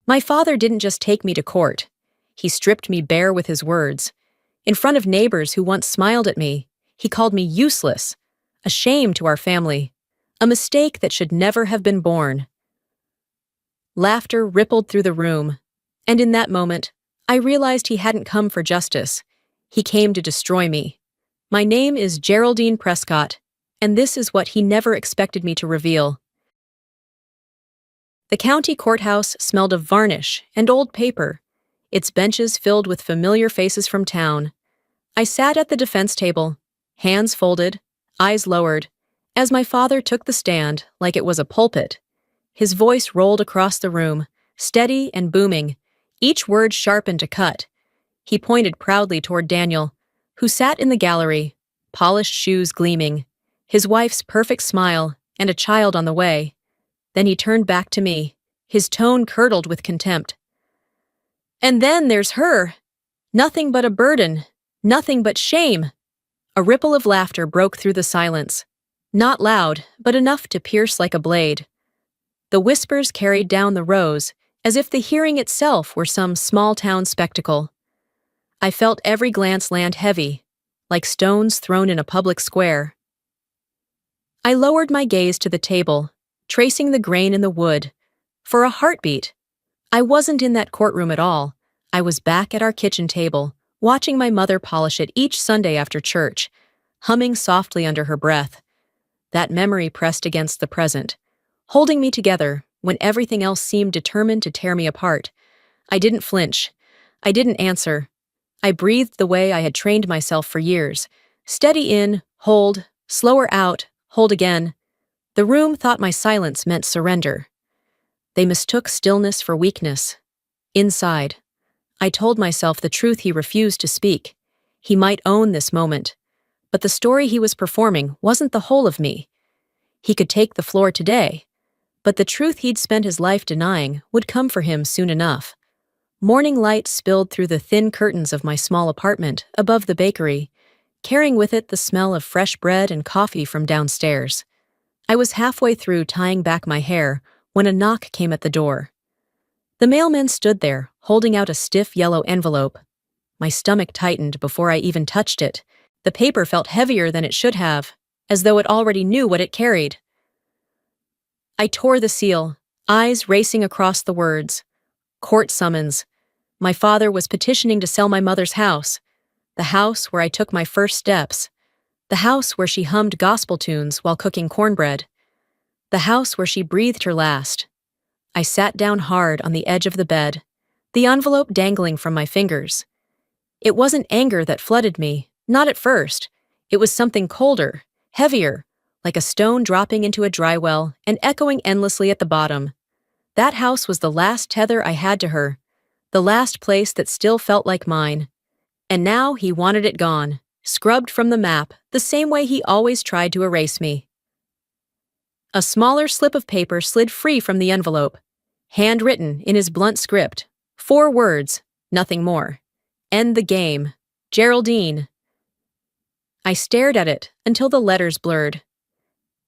My father didn't just take me to court. He stripped me bare with his words. In front of neighbors who once smiled at me, he called me useless, a shame to our family, a mistake that should never have been born. Laughter rippled through the room, and in that moment, I realized he hadn't come for justice. He came to destroy me. My name is Geraldine Prescott, and this is what he never expected me to reveal. The county courthouse smelled of varnish and old paper, its benches filled with familiar faces from town. I sat at the defense table, hands folded, eyes lowered, as my father took the stand like it was a pulpit. His voice rolled across the room, steady and booming, each word sharp and to cut. He pointed proudly toward Daniel, who sat in the gallery, polished shoes gleaming, his wife's perfect smile, and a child on the way. Then he turned back to me, his tone curdled with contempt. "And then there's her. Nothing but a burden, nothing but shame." A ripple of laughter broke through the silence, not loud, but enough to pierce like a blade. The whispers carried down the rows, as if the hearing itself were some small-town spectacle. I felt every glance land heavy, like stones thrown in a public square. I lowered my gaze to the table, tracing the grain in the wood. For a heartbeat, I wasn't in that courtroom at all. I was back at our kitchen table, watching my mother polish it each Sunday after church, humming softly under her breath. That memory pressed against the present, holding me together when everything else seemed determined to tear me apart. I didn't flinch. I didn't answer. I breathed the way I had trained myself for years. Steady in, hold, slower out, hold again. The room thought my silence meant surrender. They mistook stillness for weakness. Inside, I told myself the truth he refused to speak. He might own this moment, but the story he was performing wasn't the whole of me. He could take the floor today, but the truth he'd spent his life denying would come for him soon enough. Morning light spilled through the thin curtains of my small apartment above the bakery, carrying with it the smell of fresh bread and coffee from downstairs. I was halfway through tying back my hair when a knock came at the door. The mailman stood there, holding out a stiff yellow envelope. My stomach tightened before I even touched it. The paper felt heavier than it should have, as though it already knew what it carried. I tore the seal, eyes racing across the words. Court summons. My father was petitioning to sell my mother's house, the house where I took my first steps, the house where she hummed gospel tunes while cooking cornbread, the house where she breathed her last. I sat down hard on the edge of the bed, the envelope dangling from my fingers. It wasn't anger that flooded me, not at first. It was something colder, heavier, like a stone dropping into a dry well and echoing endlessly at the bottom. That house was the last tether I had to her, the last place that still felt like mine. And now he wanted it gone, scrubbed from the map, the same way he always tried to erase me. A smaller slip of paper slid free from the envelope, handwritten in his blunt script. 4 words, nothing more. End the game. Geraldine. I stared at it until the letters blurred.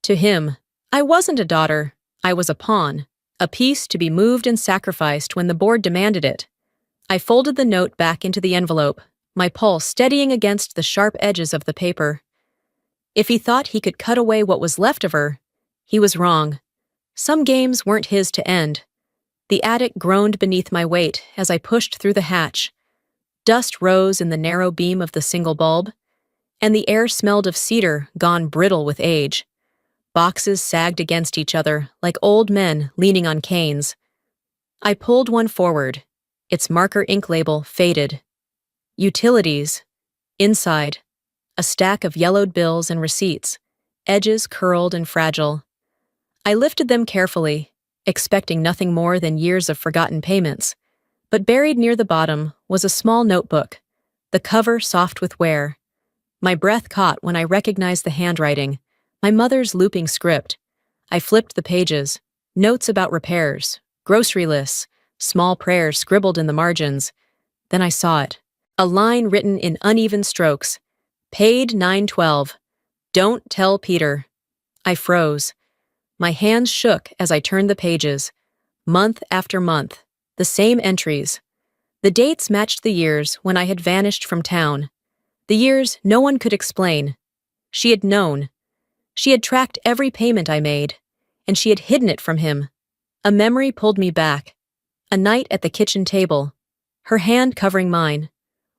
To him, I wasn't a daughter. I was a pawn, a piece to be moved and sacrificed when the board demanded it. I folded the note back into the envelope, my pulse steadying against the sharp edges of the paper. If he thought he could cut away what was left of her, he was wrong. Some games weren't his to end. The attic groaned beneath my weight as I pushed through the hatch. Dust rose in the narrow beam of the single bulb, and the air smelled of cedar gone brittle with age. Boxes sagged against each other like old men leaning on canes. I pulled one forward, its marker ink label faded. Utilities. Inside, a stack of yellowed bills and receipts, edges curled and fragile. I lifted them carefully, expecting nothing more than years of forgotten payments. But buried near the bottom was a small notebook, the cover soft with wear. My breath caught when I recognized the handwriting, my mother's looping script. I flipped the pages, notes about repairs, grocery lists, small prayers scribbled in the margins. Then I saw it, a line written in uneven strokes. Paid 9/12. Don't tell Peter. I froze. My hands shook as I turned the pages. Month after month, The same entries. The dates matched the years when I had vanished from town. The years no one could explain. She had known. She had tracked every payment I made, and she had hidden it from him. A memory pulled me back. A night at the kitchen table, her hand covering mine,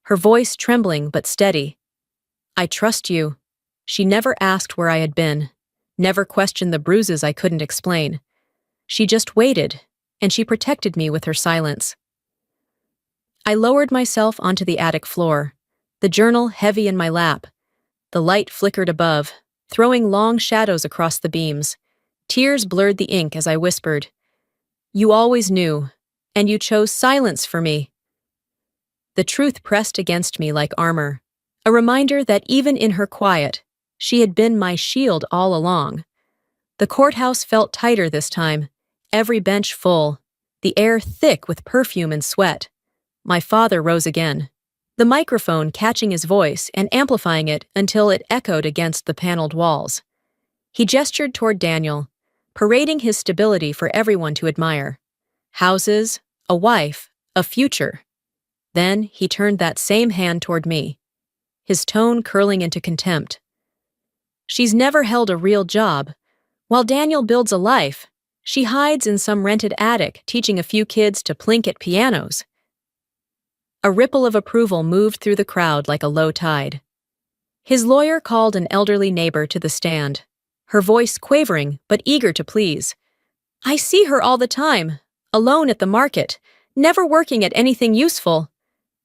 her voice trembling but steady. "I trust you." She never asked where I had been, never questioned the bruises I couldn't explain. She just waited, and she protected me with her silence. I lowered myself onto the attic floor, the journal heavy in my lap. The light flickered above, throwing long shadows across the beams. Tears blurred the ink as I whispered, "You always knew, and you chose silence for me." The truth pressed against me like armor, a reminder that even in her quiet, she had been my shield all along. The courthouse felt tighter this time, every bench full, the air thick with perfume and sweat. My father rose again, the microphone catching his voice and amplifying it until it echoed against the paneled walls. He gestured toward Daniel, parading his stability for everyone to admire. Houses, a wife, a future. Then he turned that same hand toward me, his tone curling into contempt. "She's never held a real job. While Daniel builds a life, she hides in some rented attic teaching a few kids to plink at pianos." A ripple of approval moved through the crowd like a low tide. His lawyer called an elderly neighbor to the stand, her voice quavering but eager to please. "I see her all the time, alone at the market, never working at anything useful."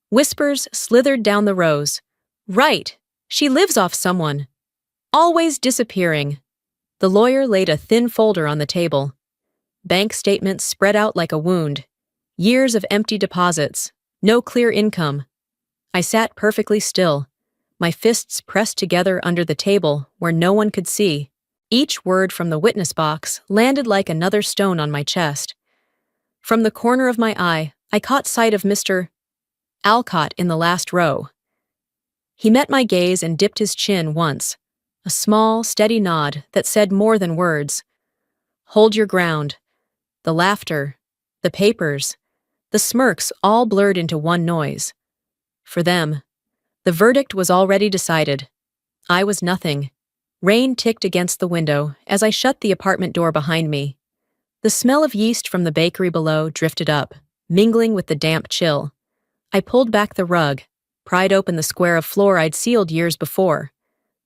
Whispers slithered down the rows. "Right, she lives off someone. Always disappearing." The lawyer laid a thin folder on the table. Bank statements spread out like a wound. Years of empty deposits. No clear income. I sat perfectly still, my fists pressed together under the table where no one could see. Each word from the witness box landed like another stone on my chest. From the corner of my eye, I caught sight of Mr. Alcott in the last row. He met my gaze and dipped his chin once, a small, steady nod that said more than words. "Hold your ground." The laughter, the papers, the smirks all blurred into one noise. For them, the verdict was already decided. I was nothing. Rain ticked against the window as I shut the apartment door behind me. The smell of yeast from the bakery below drifted up, mingling with the damp chill. I pulled back the rug, pried open the square of floor I'd sealed years before.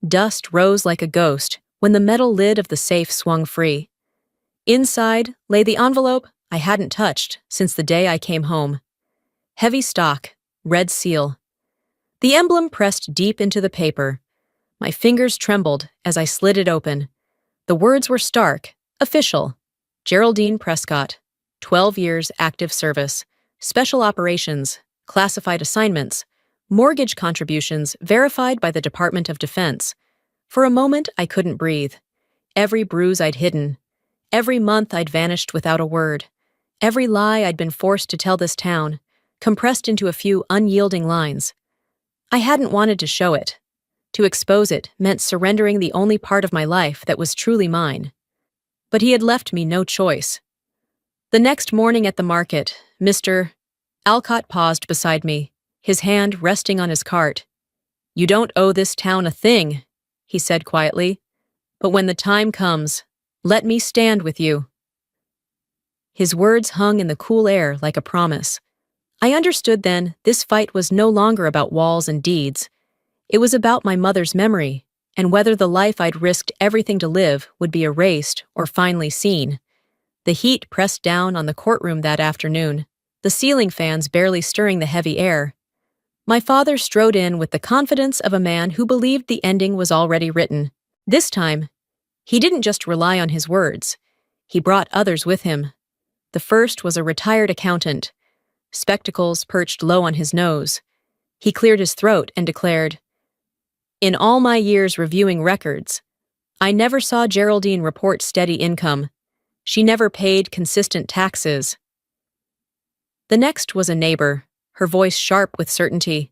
Dust rose like a ghost when the metal lid of the safe swung free. Inside lay the envelope I hadn't touched since the day I came home. Heavy stock, red seal. The emblem pressed deep into the paper. My fingers trembled as I slid it open. The words were stark, official. Geraldine Prescott, 12 years active service, special operations, classified assignments, mortgage contributions verified by the Department of Defense. For a moment, I couldn't breathe. Every bruise I'd hidden, every month I'd vanished without a word, every lie I'd been forced to tell this town, compressed into a few unyielding lines. I hadn't wanted to show it. To expose it meant surrendering the only part of my life that was truly mine. But he had left me no choice. The next morning at the market, Mr. Alcott paused beside me, his hand resting on his cart. "You don't owe this town a thing," he said quietly. "But when the time comes, let me stand with you." His words hung in the cool air like a promise. I understood then this fight was no longer about walls and deeds. It was about my mother's memory, and whether the life I'd risked everything to live would be erased or finally seen. The heat pressed down on the courtroom that afternoon, the ceiling fans barely stirring the heavy air. My father strode in with the confidence of a man who believed the ending was already written. This time, he didn't just rely on his words. He brought others with him. The first was a retired accountant, spectacles perched low on his nose. He cleared his throat and declared, "In all my years reviewing records, I never saw Geraldine report steady income. She never paid consistent taxes." The next was a neighbor, her voice sharp with certainty.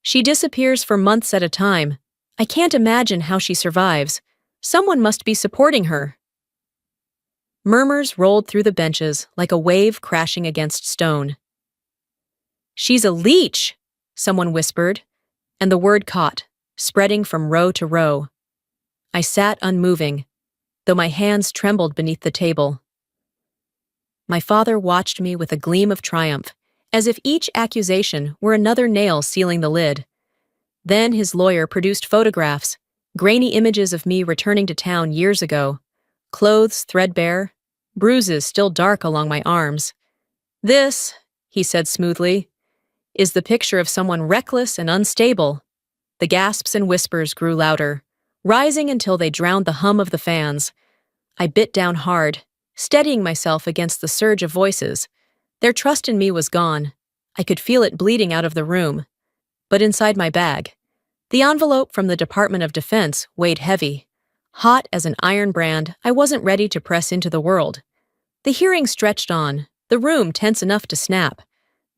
"She disappears for months at a time. I can't imagine how she survives. Someone must be supporting her." Murmurs rolled through the benches like a wave crashing against stone. "She's a leech!" someone whispered, and the word caught, spreading from row to row. I sat unmoving, though my hands trembled beneath the table. My father watched me with a gleam of triumph, as if each accusation were another nail sealing the lid. Then his lawyer produced photographs, grainy images of me returning to town years ago, clothes threadbare, bruises still dark along my arms. "This," he said smoothly, "is the picture of someone reckless and unstable." The gasps and whispers grew louder, rising until they drowned the hum of the fans. I bit down hard, steadying myself against the surge of voices. Their trust in me was gone. I could feel it bleeding out of the room. But inside my bag, the envelope from the Department of Defense weighed heavy. Hot as an iron brand, I wasn't ready to press into the world. The hearing stretched on, the room tense enough to snap.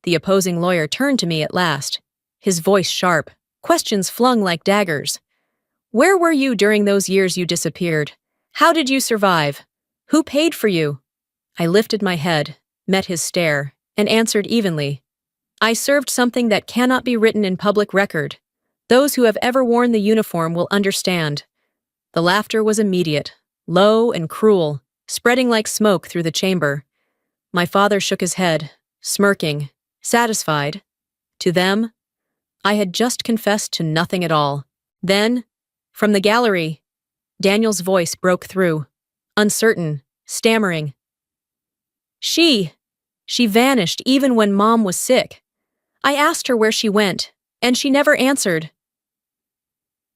The opposing lawyer turned to me at last, his voice sharp, questions flung like daggers. "Where were you during those years you disappeared? How did you survive? Who paid for you?" I lifted my head, met his stare, and answered evenly. "I served something that cannot be written in public record. Those who have ever worn the uniform will understand." The laughter was immediate, low and cruel, spreading like smoke through the chamber. My father shook his head, smirking, satisfied. To them, I had just confessed to nothing at all. Then, from the gallery, Daniel's voice broke through, uncertain, stammering. She vanished even when Mom was sick. I asked her where she went, and she never answered."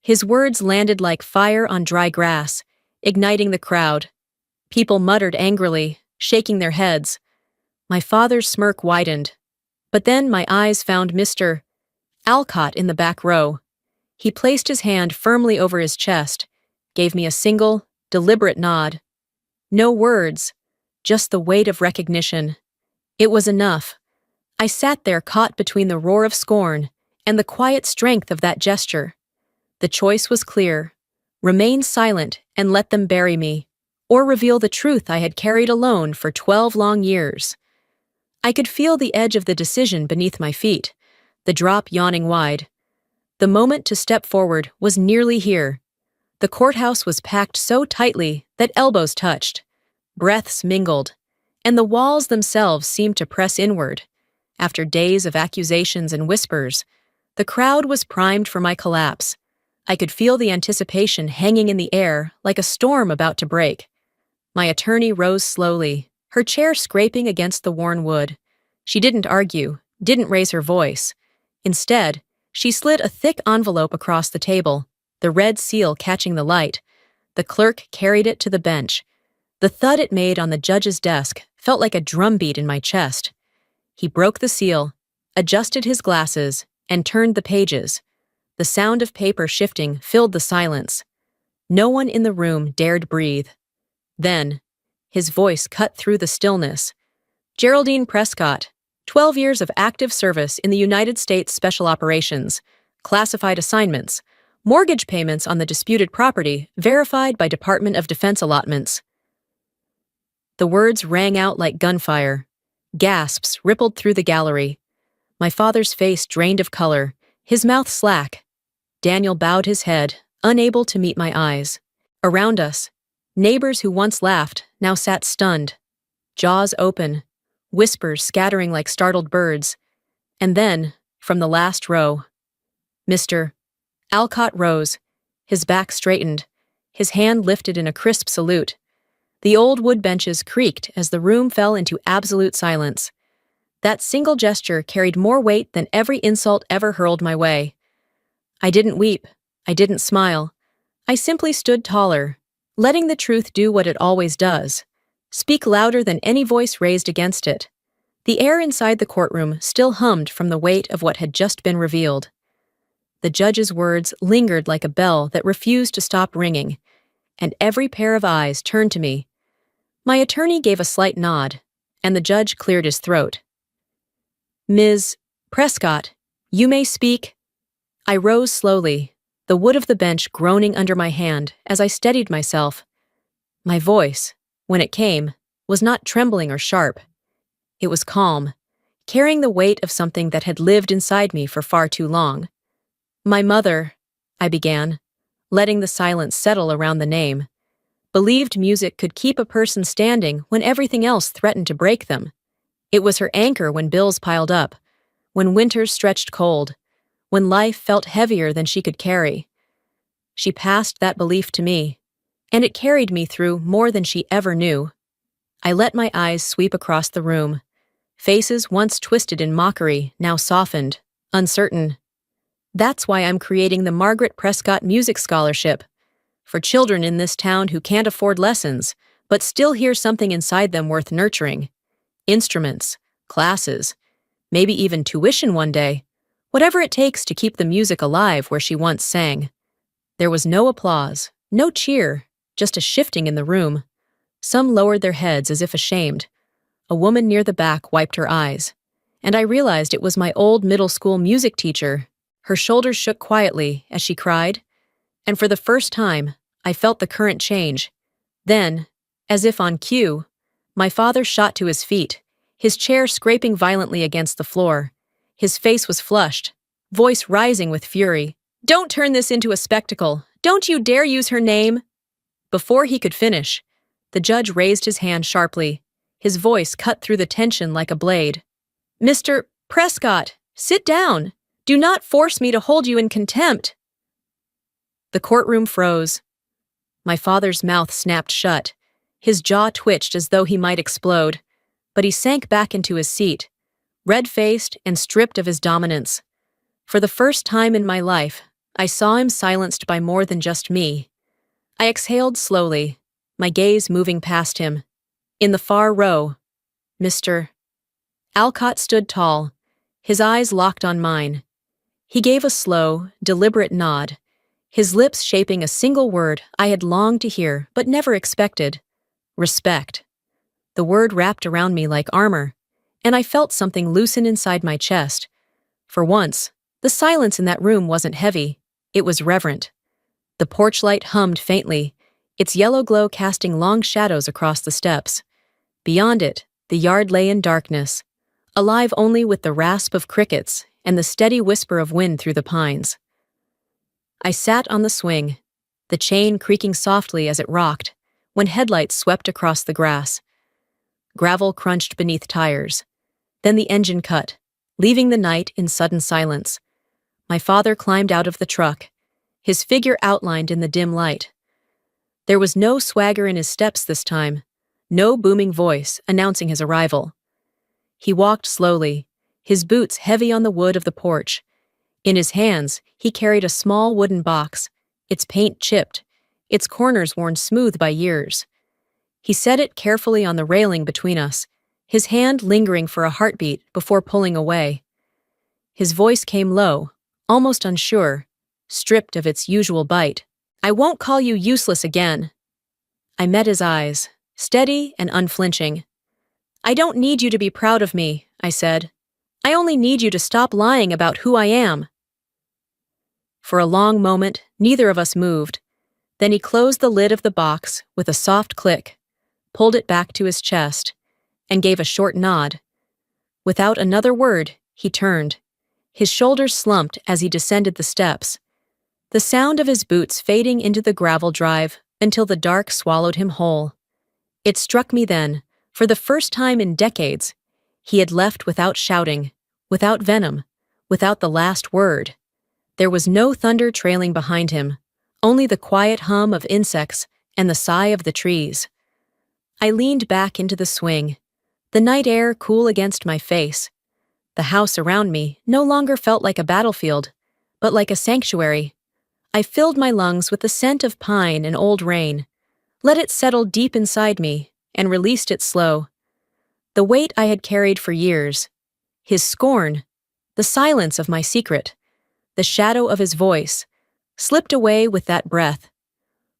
His words landed like fire on dry grass, igniting the crowd. People muttered angrily, shaking their heads. My father's smirk widened. But then my eyes found Mr. Alcott in the back row. He placed his hand firmly over his chest, gave me a single, deliberate nod. No words, just the weight of recognition. It was enough. I sat there caught between the roar of scorn and the quiet strength of that gesture. The choice was clear: remain silent and let them bury me, or reveal the truth I had carried alone for 12 long years. I could feel the edge of the decision beneath my feet, the drop yawning wide. The moment to step forward was nearly here. The courthouse was packed so tightly that elbows touched, breaths mingled, and the walls themselves seemed to press inward. After days of accusations and whispers, the crowd was primed for my collapse. I could feel the anticipation hanging in the air like a storm about to break. My attorney rose slowly, her chair scraping against the worn wood. She didn't argue, didn't raise her voice. Instead, she slid a thick envelope across the table, the red seal catching the light. The clerk carried it to the bench. The thud it made on the judge's desk felt like a drumbeat in my chest. He broke the seal, adjusted his glasses, and turned the pages. The sound of paper shifting filled the silence. No one in the room dared breathe. Then, his voice cut through the stillness. "Geraldine Prescott, 12 years of active service in the United States Special Operations, classified assignments, mortgage payments on the disputed property verified by Department of Defense allotments." The words rang out like gunfire. Gasps rippled through the gallery. My father's face drained of color, his mouth slack. Daniel bowed his head, unable to meet my eyes. Around us, neighbors who once laughed now sat stunned, jaws open, whispers scattering like startled birds. And then, from the last row, Mr. Alcott rose, his back straightened, his hand lifted in a crisp salute. The old wood benches creaked as the room fell into absolute silence. That single gesture carried more weight than every insult ever hurled my way. I didn't weep. I didn't smile. I simply stood taller, letting the truth do what it always does, speak louder than any voice raised against it. The air inside the courtroom still hummed from the weight of what had just been revealed. The judge's words lingered like a bell that refused to stop ringing, and every pair of eyes turned to me. My attorney gave a slight nod, and the judge cleared his throat. "Ms. Prescott, you may speak." I rose slowly, the wood of the bench groaning under my hand as I steadied myself. My voice, when it came, was not trembling or sharp. It was calm, carrying the weight of something that had lived inside me for far too long. My mother, I began, letting the silence settle around the name, believed music could keep a person standing when everything else threatened to break them. It was her anchor when bills piled up, when winters stretched cold, when life felt heavier than she could carry. She passed that belief to me, and it carried me through more than she ever knew. I let my eyes sweep across the room. Faces once twisted in mockery, now softened, uncertain. That's why I'm creating the Margaret Prescott Music Scholarship, for children in this town who can't afford lessons, but still hear something inside them worth nurturing. Instruments, classes, maybe even tuition one day, whatever it takes to keep the music alive where she once sang. There was no applause, no cheer, just a shifting in the room. Some lowered their heads as if ashamed. A woman near the back wiped her eyes, and I realized it was my old middle school music teacher. Her shoulders shook quietly as she cried, and for the first time, I felt the current change. Then, as if on cue, my father shot to his feet, his chair scraping violently against the floor. His face was flushed, voice rising with fury. "Don't turn this into a spectacle! Don't you dare use her name!" Before he could finish, the judge raised his hand sharply. His voice cut through the tension like a blade. "Mr. Prescott, sit down! Do not force me to hold you in contempt!" The courtroom froze. My father's mouth snapped shut. His jaw twitched as though he might explode, but he sank back into his seat, red-faced and stripped of his dominance. For the first time in my life, I saw him silenced by more than just me. I exhaled slowly, my gaze moving past him. In the far row, Mr. Alcott stood tall, his eyes locked on mine. He gave a slow, deliberate nod, his lips shaping a single word I had longed to hear but never expected: respect. The word wrapped around me like armor, and I felt something loosen inside my chest. For once, the silence in that room wasn't heavy, it was reverent. The porch light hummed faintly, its yellow glow casting long shadows across the steps. Beyond it, the yard lay in darkness, alive only with the rasp of crickets and the steady whisper of wind through the pines. I sat on the swing, the chain creaking softly as it rocked, when headlights swept across the grass. Gravel crunched beneath tires. Then the engine cut, leaving the night in sudden silence. My father climbed out of the truck, his figure outlined in the dim light. There was no swagger in his steps this time, no booming voice announcing his arrival. He walked slowly, his boots heavy on the wood of the porch. In his hands, he carried a small wooden box, its paint chipped, its corners worn smooth by years. He set it carefully on the railing between us, his hand lingering for a heartbeat before pulling away. His voice came low, almost unsure, stripped of its usual bite. "I won't call you useless again." I met his eyes, steady and unflinching. "I don't need you to be proud of me," I said. "I only need you to stop lying about who I am." For a long moment, neither of us moved. Then he closed the lid of the box with a soft click, pulled it back to his chest, and gave a short nod. Without another word, he turned. His shoulders slumped as he descended the steps, the sound of his boots fading into the gravel drive until the dark swallowed him whole. It struck me then, for the first time in decades, he had left without shouting, without venom, without the last word. There was no thunder trailing behind him, only the quiet hum of insects and the sigh of the trees. I leaned back into the swing, the night air cool against my face. The house around me no longer felt like a battlefield, but like a sanctuary. I filled my lungs with the scent of pine and old rain, let it settle deep inside me, and released it slow. The weight I had carried for years, his scorn, the silence of my secret, the shadow of his voice, slipped away with that breath.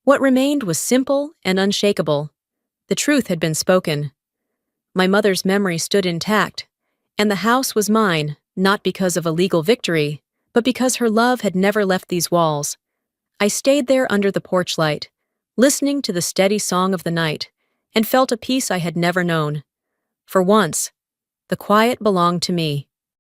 What remained was simple and unshakable. The truth had been spoken. My mother's memory stood intact, and the house was mine, not because of a legal victory, but because her love had never left these walls. I stayed there under the porch light, listening to the steady song of the night, and felt a peace I had never known. For once, the quiet belonged to me.